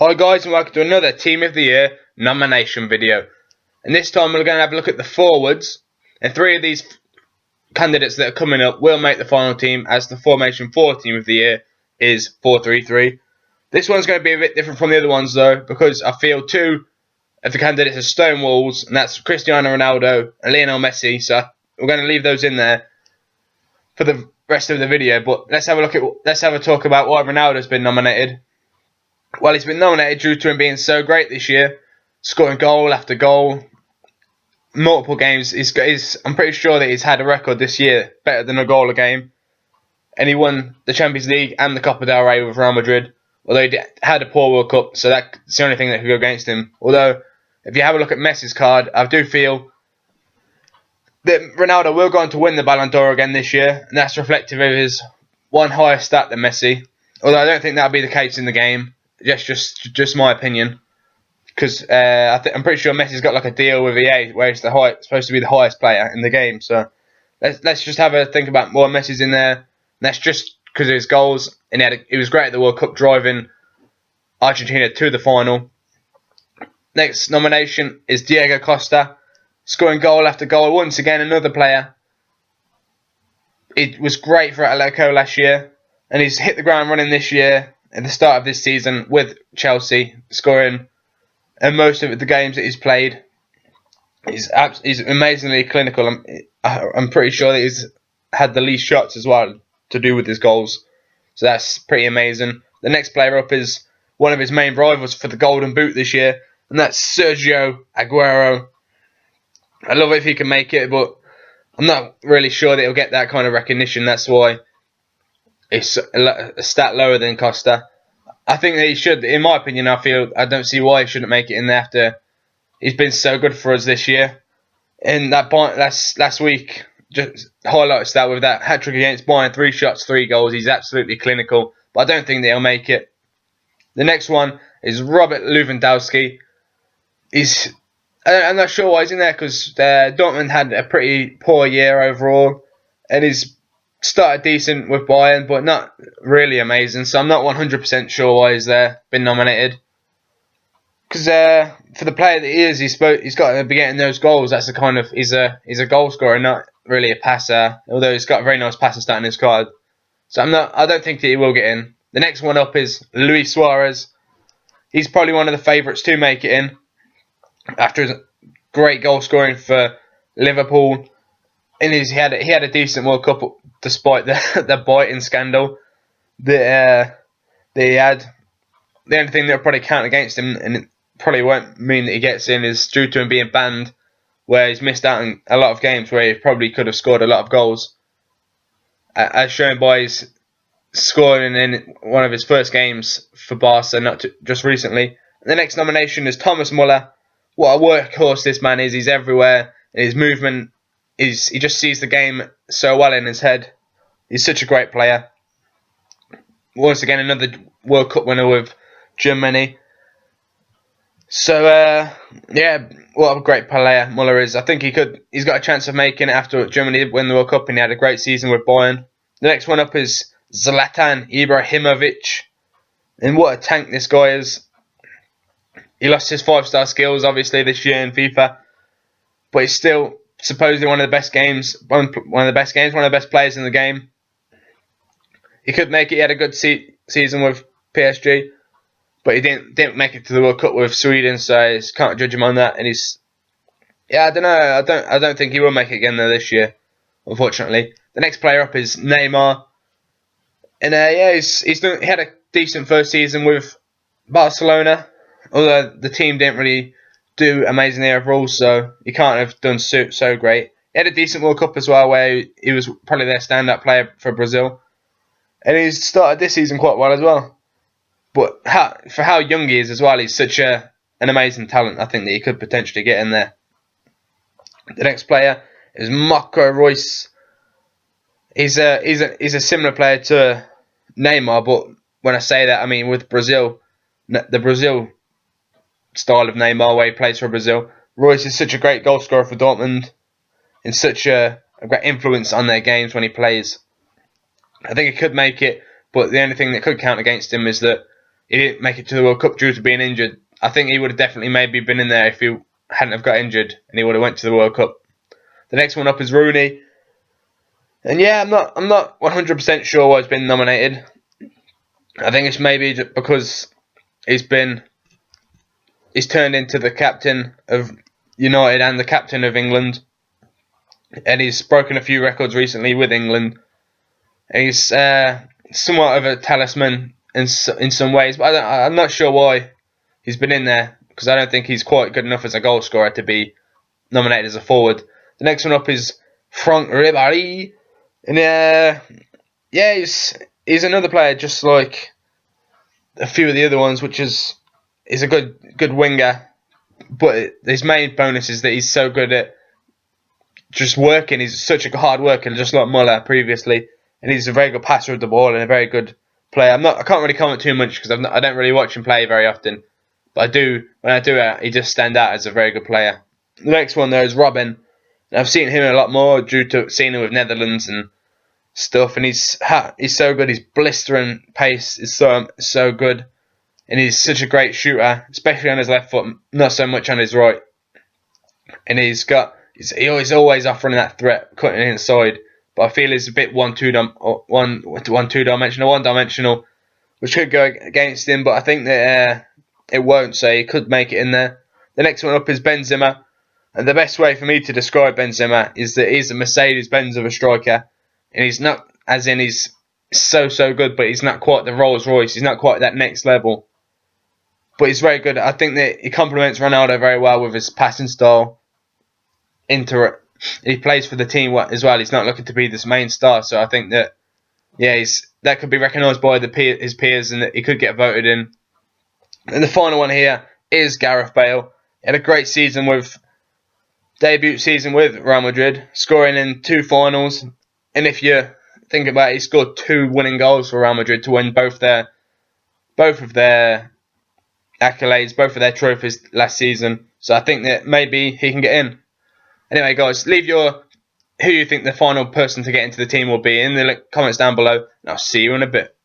Hi guys, and welcome to another Team of the Year nomination video. And this time we're going to have a look at the forwards, and 3 of these candidates that are coming up will make the final team, as the formation for Team of the Year is 4-3-3. This one's going to be a bit different from the other ones though, because I feel 2 of the candidates are stone walls, and that's Cristiano Ronaldo and Lionel Messi, so we're going to leave those in there for the rest of the video. But let's have a talk about why Ronaldo's been nominated. Well, he's been nominated due to him being so great this year, scoring goal after goal, multiple games. I'm pretty sure that he's had a record this year better than a goal a game, and he won the Champions League and the Copa del Rey with Real Madrid. Although he had a poor World Cup, so that's the only thing that could go against him. Although, if you have a look at Messi's card, I do feel that Ronaldo will go on to win the Ballon d'Or again this year, and that's reflective of his one higher stat than Messi. Although I don't think that'll be the case in the game. Just my opinion, because I'm pretty sure Messi's got like a deal with EA where he's supposed to be the highest player in the game. So let's just have a think about why Messi's in there. And that's just because of his goals, and he was great at the World Cup, driving Argentina to the final. Next nomination is Diego Costa, scoring goal after goal. Once again, another player. It was great for Atletico last year, and he's hit the ground running this year. At the start of this season with Chelsea, scoring in most of the games that he's played. He's amazingly clinical. I'm pretty sure that he's had the least shots as well to do with his goals. So that's pretty amazing. The next player up is one of his main rivals for the Golden Boot this year, and that's Sergio Aguero. I love it if he can make it, but I'm not really sure that he'll get that kind of recognition. That's why it's a stat lower than Costa. I think that he should. In my opinion, I don't see why he shouldn't make it in there after he's been so good for us this year. And that last week just highlights that with that hat-trick against Bayern, 3 shots, 3 goals. He's absolutely clinical, but I don't think that he'll make it. The next one is Robert Lewandowski. I'm not sure why he's in there, because Dortmund had a pretty poor year overall, and he's started decent with Bayern, but not really amazing. So I'm not 100% sure why he's there, been nominated. Because for the player that he is, he's got to be getting those goals. That's the kind of he's a goal scorer, not really a passer. Although he's got a very nice passing stat in his card. So I don't think that he will get in. The next one up is Luis Suarez. He's probably one of the favourites to make it in after his great goal scoring for Liverpool. He had a decent World Cup despite the biting scandal that he had. The only thing that will probably count against him, and it probably won't mean that he gets in, is due to him being banned, where he's missed out on a lot of games where he probably could have scored a lot of goals, as shown by his scoring in one of his first games for Barca, just recently. The next nomination is Thomas Muller. What a workhorse this man is. He's everywhere, and his movement. He just sees the game so well in his head. He's such a great player. Once again, another World Cup winner with Germany. So, yeah, what a great player Muller is. I think he's got a chance of making it after Germany win the World Cup, and he had a great season with Bayern. The next one up is Zlatan Ibrahimovic. And what a tank this guy is. He lost his 5-star skills, obviously, this year in FIFA. But he's still supposedly one of the best players in the game. He could make it. He had a good season with PSG, but he didn't make it to the World Cup with Sweden, so I can't judge him on that. And I don't know. I don't think he will make it again though this year, unfortunately. The next player up is Neymar, and he had a decent first season with Barcelona, although the team didn't really do amazingly overall, so he can't have done so great. He had a decent World Cup as well, where he was probably their stand-up player for Brazil, and he's started this season quite well as well. But for how young he is as well, he's such an amazing talent. I think that he could potentially get in there. The next player is Marco Reus. He's a similar player to Neymar, but when I say that, I mean with Brazil, the Brazil style of Neymar, where he plays for Brazil. Reus is such a great goal scorer for Dortmund, and such a great influence on their games when he plays. I think he could make it, but the only thing that could count against him is that he didn't make it to the World Cup due to being injured. I think he would have definitely maybe been in there if he hadn't have got injured and he would have went to the World Cup. The next one up is Rooney. And yeah, I'm not 100% sure why he's been nominated. I think it's maybe just because he's turned into the captain of United and the captain of England. And he's broken a few records recently with England. And he's somewhat of a talisman in some ways, but I'm not sure why he's been in there, because I don't think he's quite good enough as a goal scorer to be nominated as a forward. The next one up is Franck Ribéry, and yeah, he's another player just like a few of the other ones, which is a good winger, but his main bonus is that he's so good at just working. He's such a hard worker, just like Muller previously, and he's a very good passer of the ball and a very good player. I can't really comment too much because I don't really watch him play very often, but when I do, he just stand out as a very good player. The next one there is Robben. And I've seen him a lot more due to seeing him with Netherlands and stuff, and he's so good. His blistering pace is so good, and he's such a great shooter, especially on his left foot, not so much on his right. And he's always offering that threat, cutting inside. But I feel he's a bit one-dimensional, which could go against him. But I think that it won't, so he could make it in there. The next one up is Benzema. And the best way for me to describe Benzema is that he's a Mercedes-Benz of a striker. And he's not, as in he's so good, but he's not quite the Rolls-Royce. He's not quite that next level. But he's very good. I think that he complements Ronaldo very well with his passing style. He plays for the team as well. He's not looking to be this main star. So I think that, yeah, that could be recognised by his peers and that he could get voted in. And the final one here is Gareth Bale. He had a great debut season with Real Madrid, scoring in 2 finals. And if you think about it, he scored 2 winning goals for Real Madrid to win both of their accolades, both of their trophies last season. So I think that maybe he can get in. Anyway, guys, leave who you think the final person to get into the team will be in the comments down below, and I'll see you in a bit.